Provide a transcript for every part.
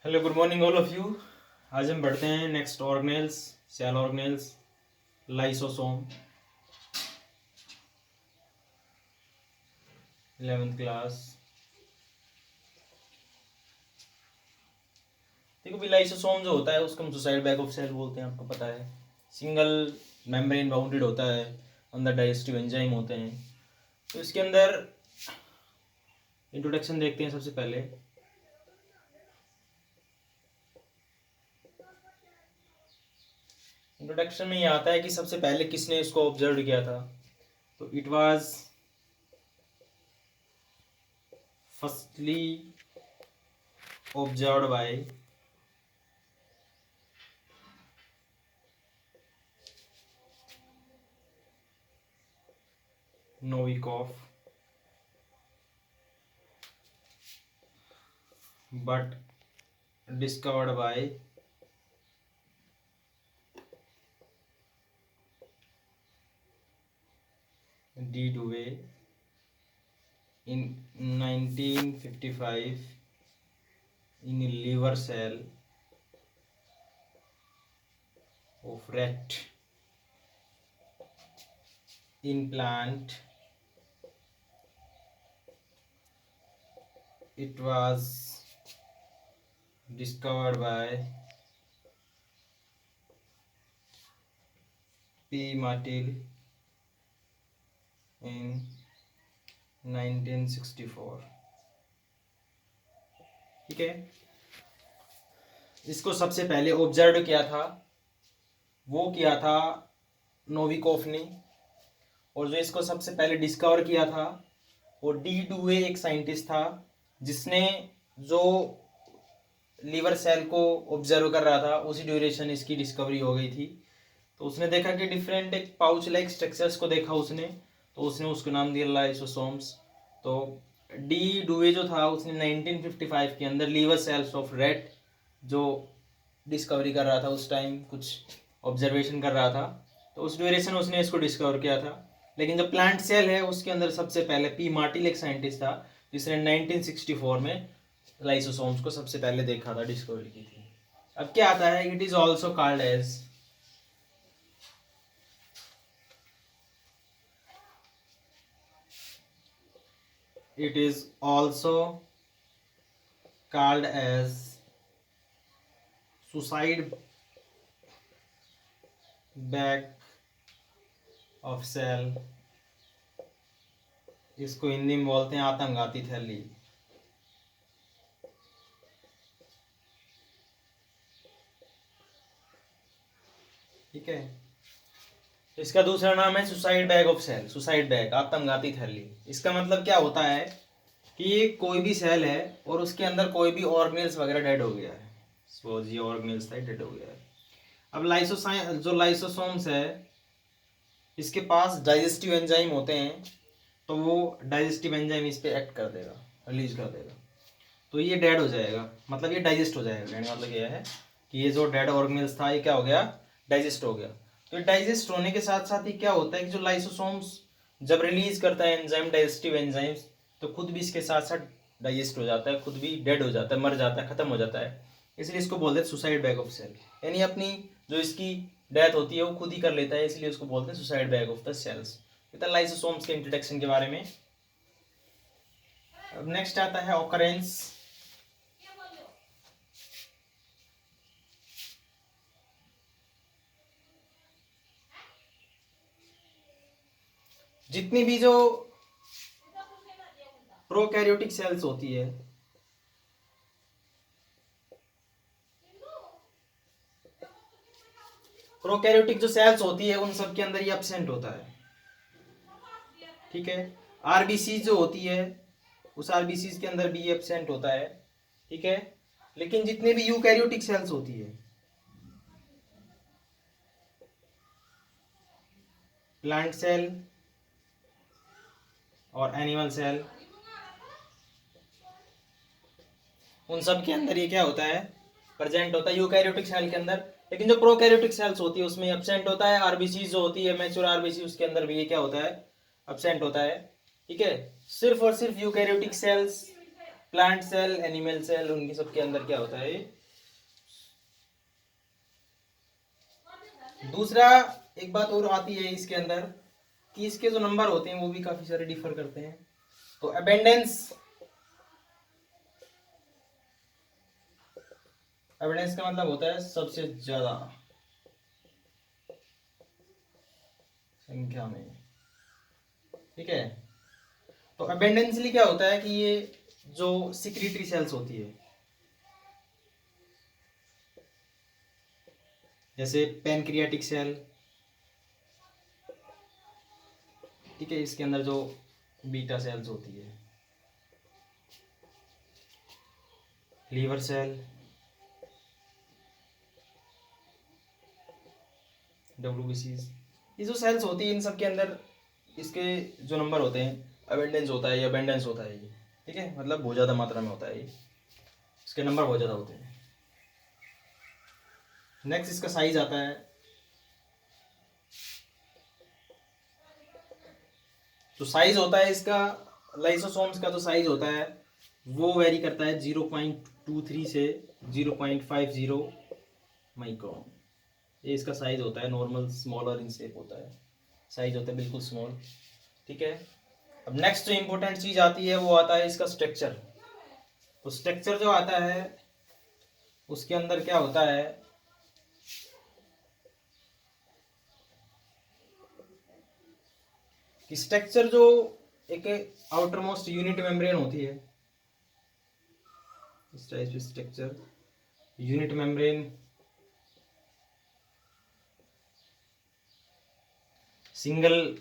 Hello, good morning all of you. आज हम पढ़ते हैं next organelles, cell organelles, lysosome, 11th class. देखो भी लाइसोसोम जो होता है उसको हम सुसाइड बैग ऑफ सेल बोलते हैं, आपको पता है। सिंगल मेम्ब्रेन बाउंडेड होता है, अंदर डाइजेस्टिव एंजाइम होते हैं। तो इसके अंदर इंट्रोडक्शन देखते हैं सबसे पहले। इंट्रोडक्शन में ये आता है कि सबसे पहले किसने इसको ऑब्जर्व किया था। तो it was firstly observed bye Novikov, but discovered by D. Dewey in 1955 in a liver cell of rat in plant. It was discovered by P. Martil in 1964। ठीक है, इसको सबसे पहले ऑब्जर्व किया था, वो किया था नोविकोफ ने। और जो इसको सबसे पहले डिस्कवर किया था वो डी डुवे एक साइंटिस्ट था, जिसने जो लीवर सेल को ऑब्जर्व कर रहा था उसी ड्यूरेशन इसकी डिस्कवरी हो गई थी। तो उसने देखा कि डिफरेंट एक पाउच लाइक स्ट्रक्चर्स को देखा उसने, तो उसने उसको नाम दिया लाइसोसोम्स। तो डी डुवे जो था उसने 1955 के अंदर लीवर सेल्स ऑफ रेट जो डिस्कवरी कर रहा था, उस टाइम कुछ ऑब्जर्वेशन कर रहा था, तो उस ड्यूरेशन उसने इसको डिस्कवर किया था। लेकिन जो प्लांट सेल है उसके अंदर सबसे पहले पी मार्टिल एक साइंटिस्ट था, जिसने 1964 में लाइसोसोम्स को सबसे पहले देखा था, डिस्कवरी की थी। अब क्या आता है, it is also called as it is also called as suicide bag of cell। इसको हिंदी में बोलते हैं आत्मघाती थैली। ठीक है, इसका दूसरा नाम है suicide bag of cell. Suicide bag, आत्मघाती थैली। इसका मतलब क्या होता है कि कोई भी सेल है और उसके अंदर कोई भी ऑर्गेनेल्स वगैरह डेड हो गया है, सपोज ये ऑर्गेनेल्स था, डेड हो गया है। अब लाइसोसोम्स है, इसके पास डाइजेस्टिव एंजाइम होते हैं, तो वो डाइजेस्टिव एंजाइम इस पे एक्ट कर देगा, रिलीज कर देगा, तो ये डेड हो जाएगा, मतलब ये डाइजेस्ट हो जाएगा। कहने का मतलब ये है कि ये जो डेड ऑर्गेनेल्स था ये क्या हो गया, डाइजेस्ट हो गया। तो डाइजेस्ट होने के साथ साथ ही क्या होता है कि जो लाइसोसोम्स जब रिलीज करता है एंजाइम, डाइजेस्टिव एंजाइम्स, तो खुद भी इसके साथ साथ डाइजेस्ट हो जाता है, खुद भी डेड हो जाता है, मर जाता है, खत्म हो जाता है। इसलिए इसको बोलते हैं सुसाइड बैग ऑफ सेल, यानी अपनी जो इसकी डेथ होती है वो खुद ही कर लेता है, इसलिए उसको बोलते हैं suicide bag of the cells. Lysosomes के इंट्रोडक्शन के बारे में। अब नेक्स्ट आता है ऑकरेंस। जितनी भी जो प्रोकैरियोटिक सेल्स होती है, प्रोकैरियोटिक जो सेल्स होती है उन सब के अंदर ये एब्सेंट होता है। ठीक है, आरबीसी जो होती है उस आरबीसी के अंदर भी ये एब्सेंट होता है। ठीक है, लेकिन जितने भी यूकैरियोटिक सेल्स होती है, प्लांट सेल और एनिमल सेल, उन सब के अंदर ये क्या होता है, प्रेजेंट होता है यूकैरियोटिक सेल के अंदर। लेकिन जो प्रोकैरियोटिक सेल्स होती है उसमें एब्सेंट होता है। आरबीसी जो होती है, मैच्योर आरबीसी, उसके अंदर भी ये क्या होता है, एब्सेंट होता है। ठीक है, सिर्फ और सिर्फ eukaryotic cells plant cell, animal cell, उनके सबके अंदर क्या होता है। दूसरा एक बात और आती है इसके अंदर कि इसके जो नंबर होते हैं वो भी काफी सारे डिफर करते हैं। तो अबेंडेंस, एविडेंस का मतलब होता है सबसे ज्यादा संख्या में, ठीक है। तो अबेंडेंसली क्या होता है कि ये जो सिक्रीटरी सेल्स होती है, जैसे पैनक्रियाटिक सेल, ठीक है, इसके अंदर जो बीटा सेल्स होती है, लीवर सेल, डब्ल्यूबीसीज, ये जो सेल्स होती है इन सब के अंदर इसके जो नंबर होते हैं, अबेंडेंस होता है या अबेंडेंस होता है ये, ठीक है, मतलब बहुत ज़्यादा मात्रा में होता है ये, इसके नंबर बहुत ज़्यादा होते हैं। नेक्स्ट इसका साइज आता है। तो साइज होता है इसका, लाइसोसोम्स का जो साइज होता है वो वेरी करता है 0.23 से 0.50 माइक्रोन। ये इसका साइज होता है, नॉर्मल स्मॉलर इन शेप होता है, साइज होता है बिल्कुल स्मॉल, ठीक है। अब नेक्स्ट जो इम्पोर्टेंट चीज आती है वो आता है इसका स्ट्रक्चर। तो स्ट्रक्चर जो आता है उसके अंदर क्या होता है कि स्ट्रक्चर जो एक आउटर मोस्ट यूनिट मेम्ब्रेन होती है, इस टाइप से structure unit membrane, single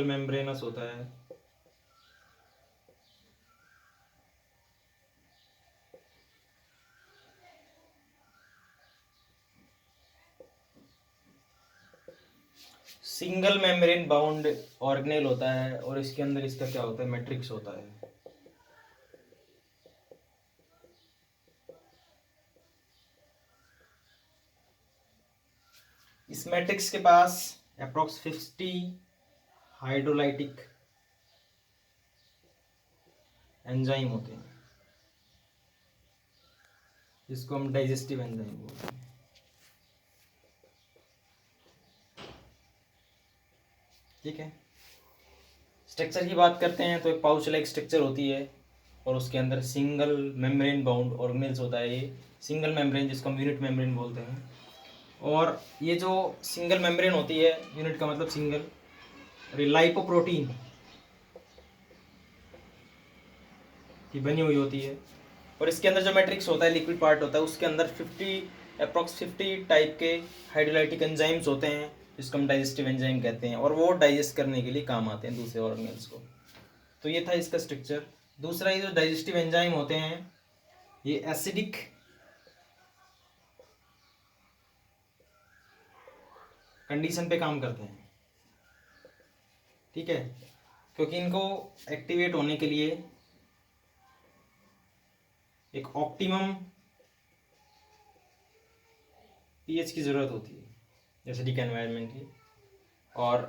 membranes होता है, सिंगल मेम्ब्रेन बाउंड ऑर्गेनेल होता है, और इसके अंदर इसका क्या होता है, मैट्रिक्स होता है। इस मैट्रिक्स के पास अप्रोक्स 50 हाइड्रोलाइटिक एंजाइम होते हैं, जिसको हम डाइजेस्टिव एंजाइम बोलते हैं, ठीक है। स्ट्रक्चर की बात करते हैं तो एक पाउच लाइक स्ट्रक्चर होती है, और उसके अंदर सिंगल मेम्ब्रेन बाउंड ऑर्गेनेल्स होता है, ये सिंगल मेम्ब्रेन जिसको हम यूनिट मेम्ब्रेन बोलते हैं। और ये जो सिंगल मेम्ब्रेन होती है, यूनिट का मतलब सिंगल, और ये लाइपोप्रोटीन की बनी हुई होती है, और इसके अंदर जो मैट्रिक्स होता है, लिक्विड पार्ट होता है, उसके अंदर 50 टाइप के हाइड्रोलाइटिक एंजाइम्स होते हैं, जिसको हम डाइजेस्टिव एंजाइम कहते हैं, और वो डाइजेस्ट करने के लिए काम आते हैं दूसरे ऑर्गेनल्स को। तो ये था इसका स्ट्रक्चर। दूसरा, ये जो डाइजेस्टिव एंजाइम होते हैं ये एसिडिक कंडीशन पे काम करते हैं, ठीक है, क्योंकि इनको एक्टिवेट होने के लिए एक ऑप्टिमम पीएच की ज़रूरत होती है एसिडिक एनवायरनमेंट की, और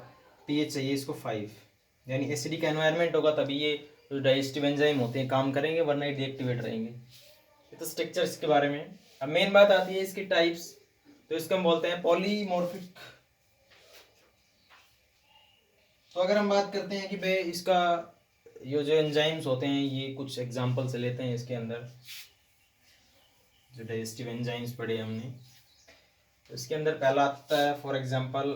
पीएच चाहिए इसको 5, यानी एसिडिक एनवायरनमेंट होगा तभी ये जो डाइजेस्टिव एंजाइम होते हैं काम करेंगे, वरना ये डीएक्टिवेट रहेंगे। ये तो स्ट्रक्चर्स के बारे में। अब मेन बात आती है इसकी टाइप्स। तो इसको हम बोलते हैं पॉलीमॉर्फिक। तो अगर हम बात करते हैं कि भाई इसका ये जो एंजाइम्स होते हैं, ये कुछ एग्जांपल से लेते हैं इसके अंदर जो डाइजेस्टिव एंजाइम्स पढ़े हमने, तो इसके अंदर पहला आता है फॉर एग्जांपल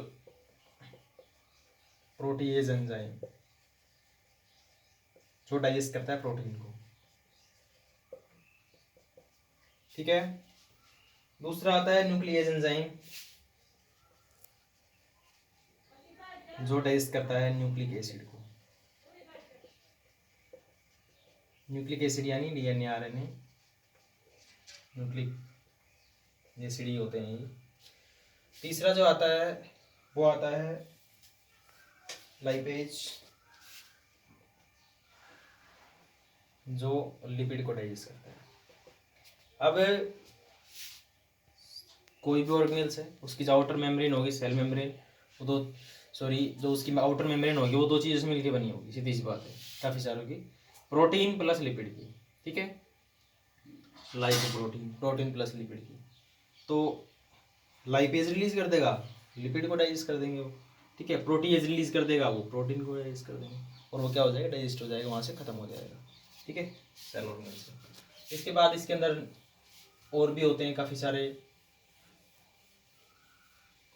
प्रोटीएज एंजाइम, जो डाइजेस्ट करता है प्रोटीन को, ठीक है। दूसरा आता है न्यूक्लियस एंजाइम, जो डाइजेस्ट करता है न्यूक्लिक एसिड को, न्यूक्लिक एसिड यानी डीएनए आरएनए, न्यूक्लिक एसिड ही होते हैं ये। तीसरा जो आता है वो आता है लाइपेज, जो लिपिड को डाइजेस्ट करता है। अब कोई भी ऑर्गेनेल्स है, उसकी जो आउटर मेम्ब्रेन होगी सेल मेम्ब्रेन, वो तो सॉरी जो उसकी आउटर मेम्ब्रेन होगी वो दो चीज़ों से मिलकर बनी होगी, सीधी सी बात है, काफ़ी सारों की, प्रोटीन प्लस लिपिड की, ठीक है, लाइपोप्रोटीन, प्रोटीन प्लस लिपिड की। तो लाइपेज रिलीज कर देगा, लिपिड को डाइजेस्ट कर देंगे वो, ठीक है, प्रोटीएज रिलीज कर देगा, वो प्रोटीन को डाइजेस्ट कर देंगे, और वो क्या हो जाएगा, डाइजेस्ट हो जाएगा, वहाँ से खत्म हो जाएगा, ठीक है, सेल ऑर्गेनल से। इसके बाद इसके अंदर और भी होते हैं काफ़ी सारे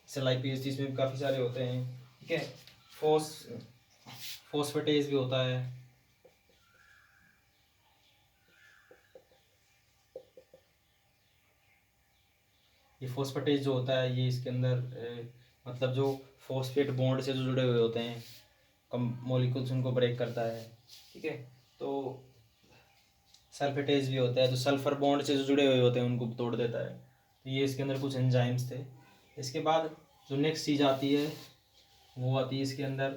लाइपेज, इसमें काफ़ी सारे होते हैं, ठीक है, फॉस्फेटेज भी होता है, ये फॉस्फेटेज जो होता है ये इसके अंदर मतलब जो फॉस्फेट बॉन्ड से जो जुड़े हुए होते हैं कम मॉलिक्यूल्स उनको ब्रेक करता है, ठीक है। तो सल्फेटेज भी होता है जो सल्फर बॉन्ड से जो जुड़े हुए होते हैं उनको तोड़ देता है। तो ये इसके अंदर कुछ एंजाइम्स थे। इसके बाद जो नेक्स्ट चीज़ आती है वो आती है इसके अंदर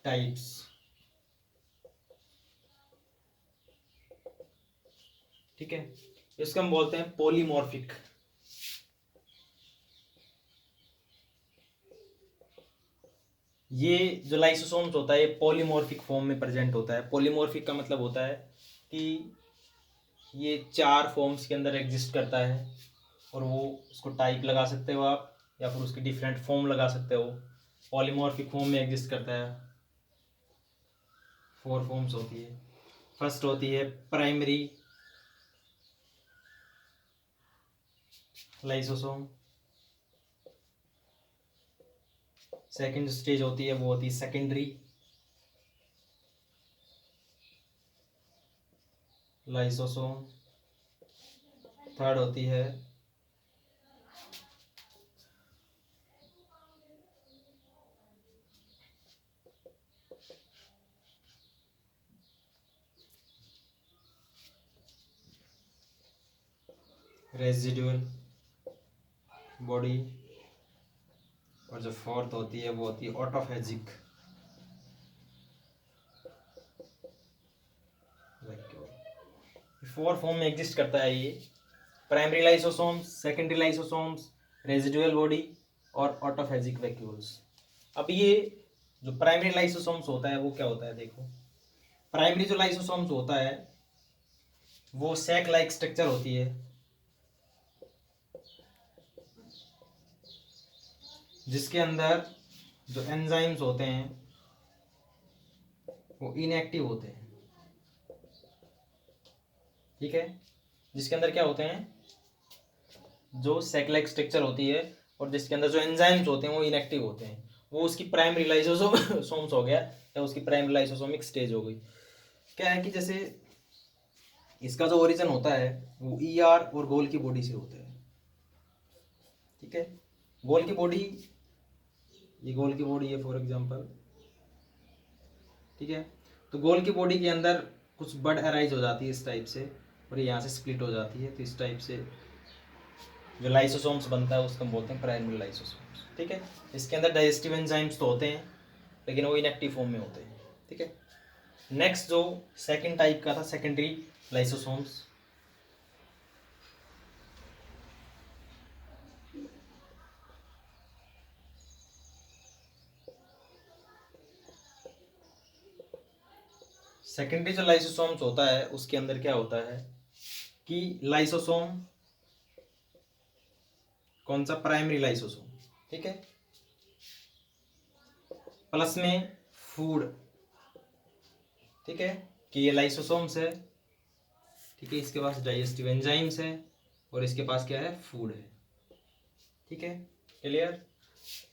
टाइप्स, ठीक है, इसको हम बोलते हैं पॉलीमॉर्फिक। ये जो लाइसोसोम्स होता है ये पॉलीमॉर्फिक फॉर्म में प्रेजेंट होता है। पॉलीमॉर्फिक का मतलब होता है कि ये 4 फॉर्म्स के अंदर एग्जिस्ट करता है और वो उसको टाइप लगा सकते हो आप या फिर उसकी डिफरेंट फॉर्म लगा सकते हो। पॉलीमॉर्फिक फॉर्म में एग्जिस्ट करता है, 4 फॉर्म्स होती है। फर्स्ट होती है प्राइमरी लाइसोसोम, सेकेंड स्टेज होती है वो होती है सेकेंडरी लाइसोसोम, थर्ड होती है रेजिडुअल बॉडी, और जो फोर्थ होती है वो होती है ऑटोफेजिक। 4 फॉर्म में एग्जिस्ट करता है ये, primary lysosomes, secondary lysosomes, residual body और ऑटोफेजिक वैक्यूल्स। अब ये जो प्राइमरी लाइसोसोम्स होता है वो क्या होता है, देखो प्राइमरी जो लाइसोसोम्स होता है वो सैक लाइक स्ट्रक्चर होती है, जिसके अंदर जो एंजाइम्स होते हैं वो इनएक्टिव होते हैं, ठीक है, जिसके अंदर क्या होते हैं, जो सैक लाइक स्ट्रक्चर होती है और जिसके अंदर जो एंजाइम्स होते हैं वो इनएक्टिव होते हैं, वो उसकी प्राइमरी लाइसोसोम्स हो गया या उसकी प्राइमरी लाइसोसोमिक स्टेज हो गई। क्या है कि जैसे इसका जो ओरिजिन होता है वो ईआर और गोल की बॉडी से होता है, ठीक है, गोल की बॉडी, ये गोल की बॉडी है फॉर एग्जांपल, ठीक है, तो गोल की बॉडी के अंदर कुछ बड अराइज हो जाती है इस टाइप से और ये यहाँ से स्प्लिट हो जाती है, तो इस टाइप से जो लाइसोसोम्स बनता है उसको हम बोलते हैं प्राइमरी लाइसोसोम्स, ठीक है। इसके अंदर डाइजेस्टिव एंजाइम्स तो होते हैं लेकिन वो इनएक्टिव फॉर्म में होते हैं, ठीक है। नेक्स्ट जो सेकंड टाइप का था सेकेंडरी लाइसोसोम्स, सेकेंडरी जो लाइसोसोम्स होता है उसके अंदर क्या होता है कि लाइसोसोम कौन सा, प्राइमरी लाइसोसोम, ठीक है, प्लस में फूड, ठीक है, कि ये लाइसोसोम्स है, ठीक है, इसके पास डाइजेस्टिव एंजाइम्स है और इसके पास क्या है, फूड है, ठीक है, क्लियर।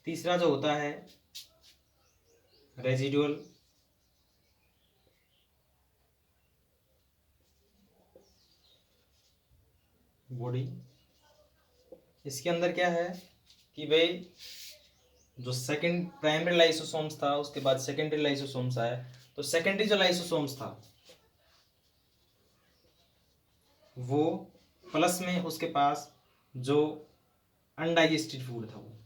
तीसरा जो होता है रेजिडुअल बॉडी, इसके अंदर क्या है कि भाई जो सेकंड प्राइमरी लाइसोसोम्स था उसके बाद सेकेंडरी लाइसोसोम्स आया, तो सेकेंडरी जो लाइसोसोम्स था वो प्लस में उसके पास जो अनडाइजेस्टेड फूड था वो,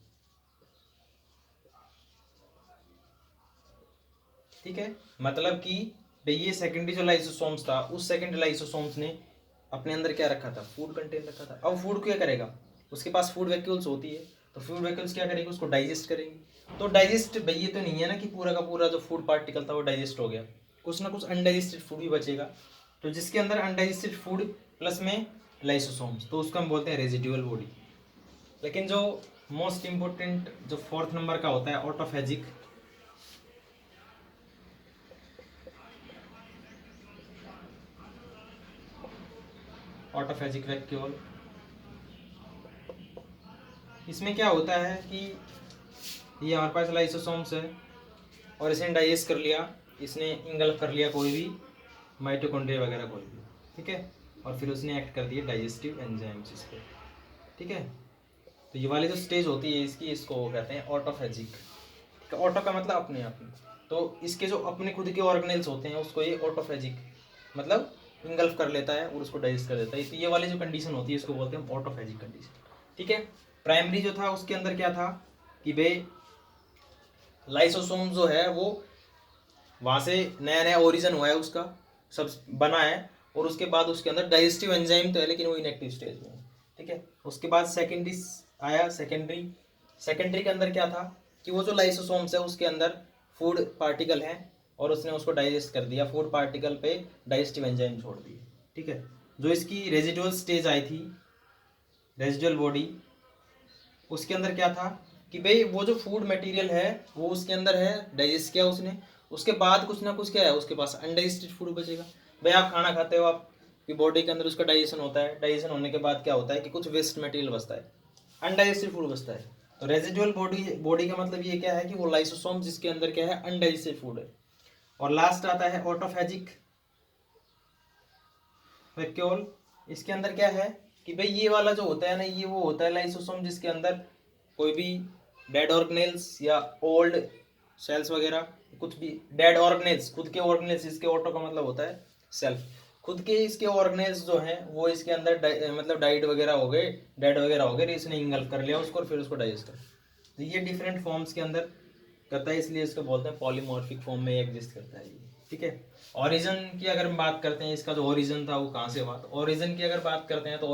ठीक है, मतलब कि भाई ये सेकेंडरी जो लाइसोसोम्स था उस सेकेंडरी लाइसोसोम्स ने अपने अंदर क्या रखा था, फूड कंटेन रखा था। अब फूड क्या करेगा, उसके पास फूड वैक्यूल्स होती है तो फूड वेहिकल्स क्या करेंगे, उसको डाइजेस्ट करेंगे। तो डाइजेस्ट भाई ये तो नहीं है ना कि पूरा का पूरा जो फूड पार्टिकल था वो डाइजेस्ट हो गया, कुछ ना कुछ अनडाइजेस्टेड फूड भी बचेगा। तो जिसके अंदर अनडाइजेस्टेड फूड प्लस में लाइसोसोम्स, तो उसको हम बोलते हैं रेजिडुअल बॉडी। लेकिन जो मोस्ट इम्पोर्टेंट जो फोर्थ नंबर का होता है ऑटोफेजिक, ऑटोफेजिक वैक्यूल, इसमें क्या होता है कि ये हमारे पास लाइसोसोम्स है और इसने डाइजेस्ट कर लिया, इसने इंगल्फ कर लिया कोई भी माइटोकॉन्ड्रिया वगैरह कोई भी, ठीक है, और फिर उसने एक्ट कर दिया डाइजेस्टिव एंजाइम्स इस पे, ठीक है। तो ये वाली जो स्टेज होती है इसकी, इसको वो कहते हैं ऑटोफेजिक, ठीक है। ऑटो का मतलब अपने आप में, तो इसके जो अपने खुद के ऑर्गेनेल्स होते हैं उसको ये ऑटोफेजिक मतलब इंगल्फ कर लेता है और उसको डाइजेस्ट कर देता है। तो ये वाली जो कंडीशन होती है इसको बोलते हैं ऑटोफेजिक कंडीशन, ठीक है। प्राइमरी जो था उसके अंदर क्या था कि भाई लाइसोसोम जो है वो वहाँ से नया नया ओरिजिन हुआ है, उसका सब बना है, और उसके बाद उसके अंदर डाइजेस्टिव एंजाइम तो है लेकिन वो इनएक्टिव स्टेज में है, ठीक है। उसके बाद सेकेंडरी आया, सेकेंडरी के अंदर क्या था कि वो जो लाइसोसोम्स है उसके अंदर फूड पार्टिकल है और उसने उसको डाइजेस्ट कर दिया, फूड पार्टिकल पे डाइजेस्टिव एंजाइम छोड़ दिए, ठीक है। जो इसकी रेजिडुअल स्टेज आई थी, रेजिडुअल बॉडी, उसके अंदर क्या था कि भाई वो जो फूड मटेरियल है वो उसके अंदर है, डाइजेस्ट किया उसने, उसके बाद कुछ ना कुछ क्या है उसके पास अनडाइजेस्टेड फूड बचेगा। भाई आप खाना खाते हो, आपकी बॉडी के अंदर उसका डाइजेशन होता है, डाइजेशन होने के बाद क्या होता है कि कुछ वेस्ट मटेरियल बचता है, अनडाइजेस्टेड फूड बचता है। तो रेजिडुअल बॉडी का मतलब ये क्या है कि वो लाइसोसोम जिसके अंदर क्या है अनडाइजेस्टेड फूड है। और लास्ट आता है ऑटोफेजिक वैक्यूल, इसके अंदर क्या है कि भाई ये वाला जो होता है ना, ये वो होता है लाइसोसोम जिसके अंदर कोई भी डेड ऑर्गेनेल्स या ओल्ड सेल्स वगैरह, कुछ भी डेड ऑर्गेनेल्स, खुद के ऑर्गेनेल्स, इसके ऑटो का मतलब होता है सेल्फ, खुद के इसके ऑर्गेनेल्स जो हैं वो इसके अंदर मतलब डाइड वगैरह हो गए, डेड वगैरह हो गए, इसने इंगल्फ कर लिया उसको और फिर उसको डाइजेस्ट कर। तो ये डिफरेंट फॉर्म्स के अंदर करता है, इसलिए इसको बोलते हैं पॉलीमॉर्फिक फॉर्म में एग्जिस्ट करता है ये, ठीक है। ओरिजिन की अगर हम बात करते हैं, इसका जो ओरिजिन था वो कहाँ से हुआ, तो ओरिजिन की अगर बात करते हैं तो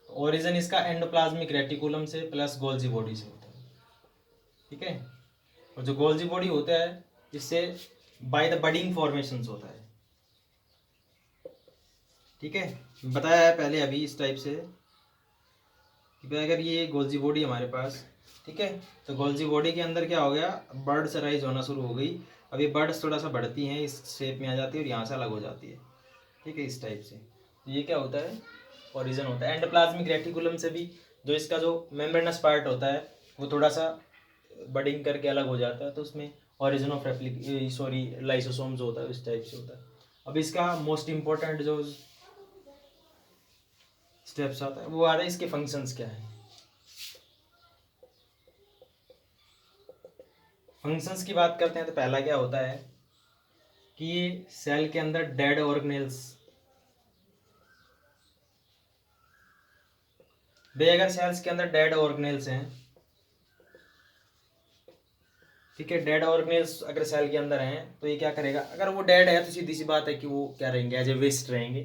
ओरिजिन इसका एंडोप्लाज्मिक रेटिकुलम से प्लस गोल्जी बॉडी से होता है, ठीक है। और जो गोल्जी बॉडी होता है इससे बाय द बडिंग फॉर्मेशंस होता है, ठीक है। बताया है पहले अभी इस टाइप से कि भाई अगर ये गोल्जी बॉडी हमारे पास, ठीक है, तो गोल्जी बॉडी के अंदर क्या हो गया, बर्ड्स राइज होना शुरू हो गई। अब ये बर्ड्स थोड़ा सा बढ़ती हैं, इस शेप में आ जाती है और यहाँ से अलग हो जाती है, ठीक है, इस टाइप से। तो ये क्या होता है, ओरिजिन होता है। एंडोप्लाज्मिक रेटिकुलम से भी जो इसका जो मेम्ब्रेनस पार्ट होता है वो थोड़ा सा बडिंग करके अलग हो जाता है, तो उसमें ओरिजिन ऑफ लाइसोसोम्स होता है, इस टाइप से होता है। अब इसका मोस्ट इम्पोर्टेंट जो स्टेप्स आता है वो आ रहा है इसके फंक्शंस क्या है। फंक्शंस की बात करते हैं तो पहला क्या होता है कि ये सेल के अंदर डेड ऑर्गेनेल्स, भाई अगर सेल्स के अंदर डेड ऑर्गेनेल्स हैं, ठीक है, डेड ऑर्गेनेल्स अगर सेल के अंदर हैं तो ये क्या करेगा, अगर वो डेड है तो सीधी सी बात है कि वो क्या रहेंगे, एज ए वेस्ट रहेंगे,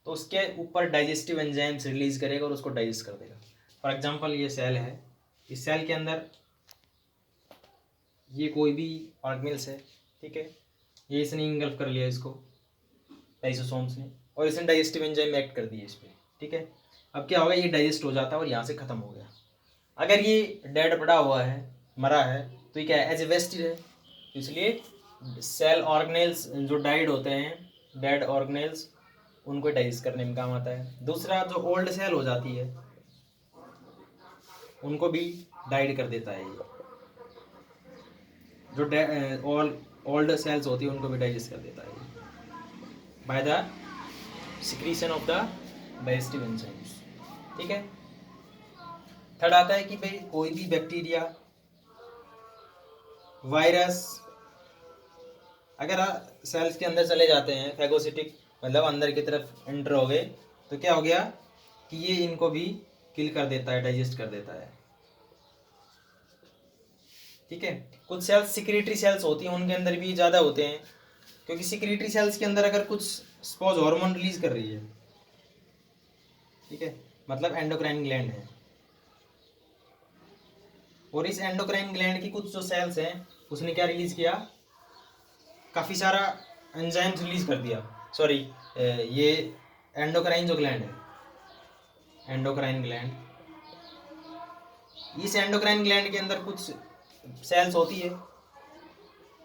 तो उसके ऊपर डाइजेस्टिव एंजाइम्स रिलीज करेगा और उसको डाइजेस्ट कर देगा। फॉर एग्जांपल ये सेल है, इस सेल के अंदर ये कोई भी ऑर्गेनेल्स है, ठीक है, ये इसने इंगल्फ कर लिया इसको लाइसोसोम्स ने, और इसने डाइजेस्टिव एंजाइम एक्ट कर दिए इस पर, ठीक है। अब क्या होगा, ये डाइजेस्ट हो जाता है और यहाँ से खत्म हो गया। अगर ये डेड पड़ा हुआ है, मरा है, तो ये क्या है, एज ए वेस्ट है, इसलिए सेल ऑर्गेनेल्स जो डाइड होते हैं, डेड ऑर्गेनेल्स, उनको डाइजेस्ट करने में काम आता है। दूसरा जो ओल्ड सेल हो जाती है उनको भी डाइड कर देता है ये, जो ओल्ड सेल्स होती है उनको भी डाइजेस्ट कर देता है by the secretion of the digestive enzymes, ठीक है। थर्ड आता है कि भाई कोई भी बैक्टीरिया, वायरस अगर सेल्स के अंदर चले जाते हैं, फैगोसिटिक मतलब अंदर की तरफ एंटर हो गए, तो क्या हो गया कि ये इनको भी किल कर देता है, डाइजेस्ट कर देता है, ठीक है। कुछ सेल्स सिक्रेटरी सेल्स होती हैं, उनके अंदर भी ज़्यादा होते हैं, क्योंकि सिक्रेटरी सेल्स के अंदर अगर कुछ सपोज हार्मोन रिलीज कर रही है, ठीक है, मतलब एंडोक्राइन ग्लैंड है। और इस एंडोक्राइन ग्लैंड की कुछ जो सेल्स हैं उसने क्या रिलीज किया, काफ़ी सारा एंजाइम्स रिलीज कर दिया। सॉरी, ये एंडोक्राइन जो ग्लैंड है, एंडोक्राइन ग्लैंड, इस एंडोक्राइन ग्लैंड के अंदर कुछ सेल्स होती है,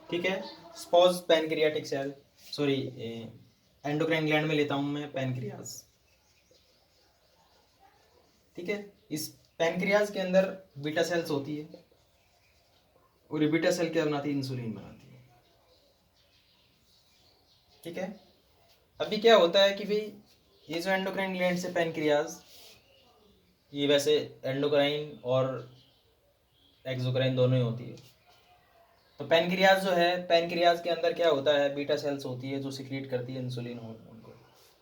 ठीक है, suppose pancreatic cell, sorry endocrine gland में लेता हूँ मैं पैनक्रियाज, ठीक है। इस पैनक्रियाज के अंदर बीटा सेल्स होती है और ये बीटा सेल क्या बनाती है, इंसुलिन बनाती है, ठीक है। अभी क्या होता है कि भाई ये जो एंडोक्राइन ग्लैंड से पैनक्रियाज, ये वैसे एंडोक्राइन और एक्सोक्राइन दोनों ही होती है। तो पैनक्रियाज जो है, पैनक्रियाज के अंदर क्या होता है, बीटा सेल्स होती है जो सिक्रीट करती है इंसुलिन हार्मोन को,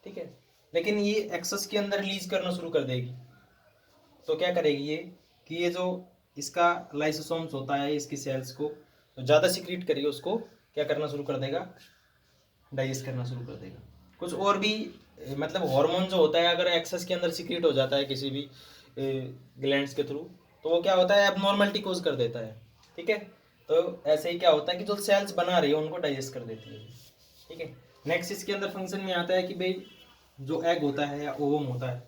ठीक है। लेकिन ये एक्सेस के अंदर रिलीज करना शुरू कर देगी। तो क्या करेगी ये कि ये जो इसका लाइसोसोम्स होता है, इसकी सेल्स को ज़्यादा सिक्रीट करेगी, उसको क्या करना शुरू कर देगा, डाइजेस्ट करना शुरू कर देगा। कुछ और भी मतलब हार्मोन जो होता है अगर एक्सेस के अंदर सिक्रीट हो जाता है किसी भी ग्लैंड्स के थ्रू, तो वो क्या होता है, एबनॉर्मलिटी कोज कर देता है, ठीक है। तो ऐसे ही क्या होता है कि जो सेल्स बना रही है उनको डाइजेस्ट कर देती है, ठीक है। नेक्स्ट इसके अंदर फंक्शन में आता है कि भाई जो एग होता है या ओवम होता है,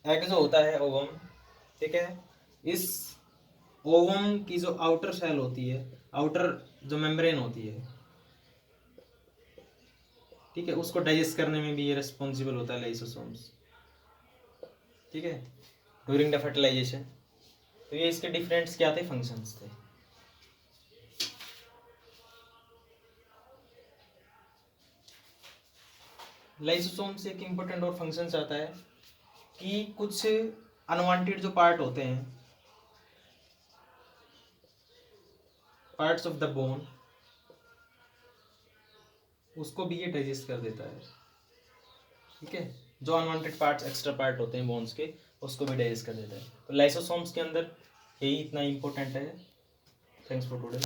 एग जो होता है ओवम, ठीक है, इस ओवम की जो आउटर सेल होती है, आउटर जो मेम्ब्रेन होती है, ठीक है, उसको डाइजेस्ट करने में भी ये रिस्पॉन्सिबल होता है लाइसोसोम्स, ठीक है, ड्यूरिंग द फर्टिलाइजेशन। तो ये इसके डिफरेंट क्या थे, फंक्शंस थे। लाइसोसोम से एक इम्पोर्टेंट और फंक्शन आता है कि कुछ अनवांटेड जो पार्ट होते हैं, पार्ट्स ऑफ द बोन, उसको भी ये डाइजेस्ट कर देता है, ठीक है। जो अनवांटेड पार्ट्स, एक्स्ट्रा पार्ट होते हैं बोन्स के, उसको भी डाइजेस्ट कर देता है। तो लाइसोसोम्स के अंदर यही इतना इम्पोर्टेंट है। Thanks for today.